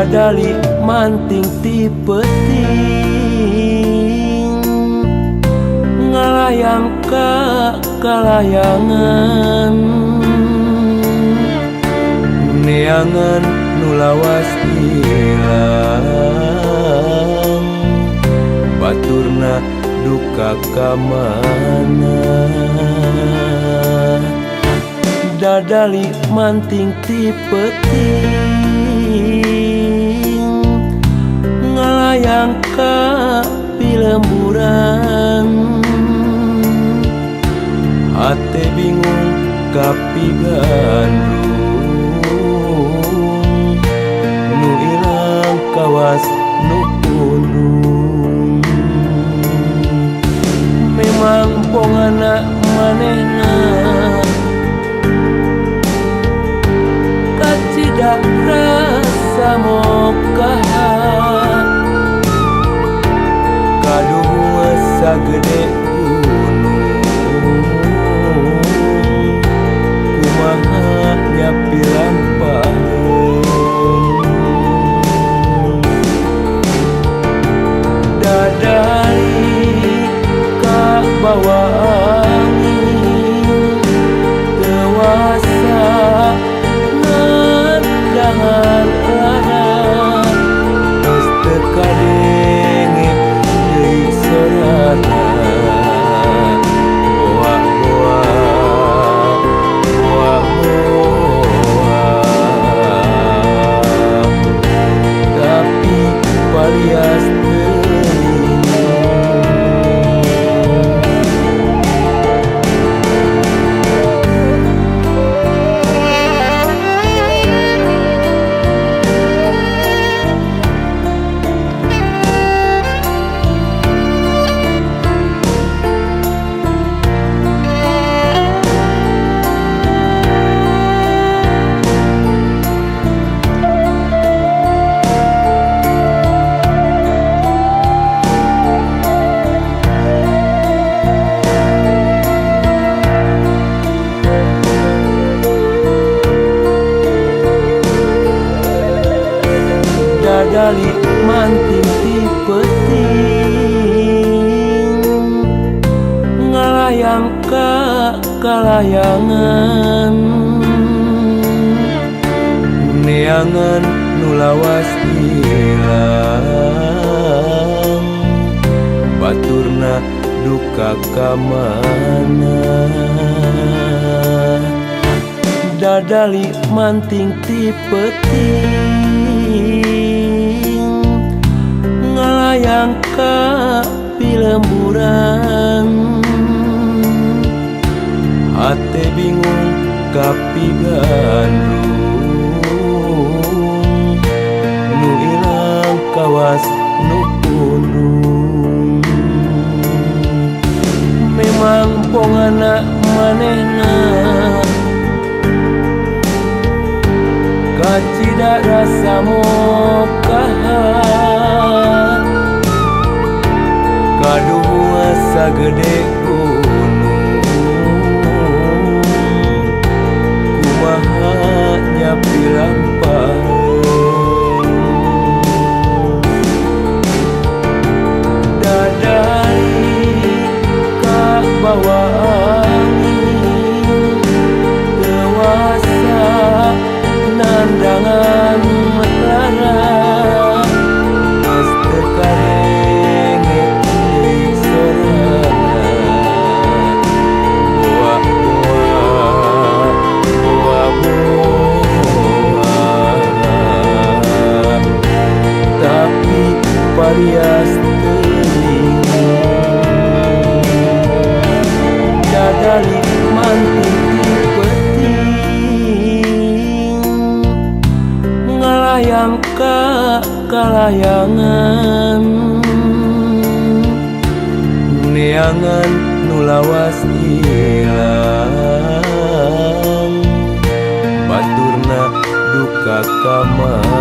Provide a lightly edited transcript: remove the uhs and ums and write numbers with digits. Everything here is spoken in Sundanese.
dadali manting ti peuting ngalayang ka kalayangan neangan nu lawas ilang baturna duka kamana dadali manting ti peuting ngalayang ka pilemburan hate bingung kapigandung nu ilang kawas nu punung memang bongana manehna kacida rasa mokaha kaduh sagede gunung kumaha nyapiran paheung dadali ka bawa angin dewasa nandangan lahan geus teu kadenge deui sorana tapi palias dadali manting ti peuting ngalayang ka kalayangan neangan nu lawas ilang baturna duka kamana dadali manting ti peuting ngalayang ka pilemburan hate bingung kapigandung nu ilang kawas nu punung memang bongana manehna kacida rasa mokaha kaduh sagede gunung kumaha nyapiran paheung dadali ka bawa angin dewasa nandangan lara geus teu kadenge deui sorana tapi parias teuing dadali manting ti peuting ngalayang ka kalayangan neangan nu lawas ilang baturna duka kamana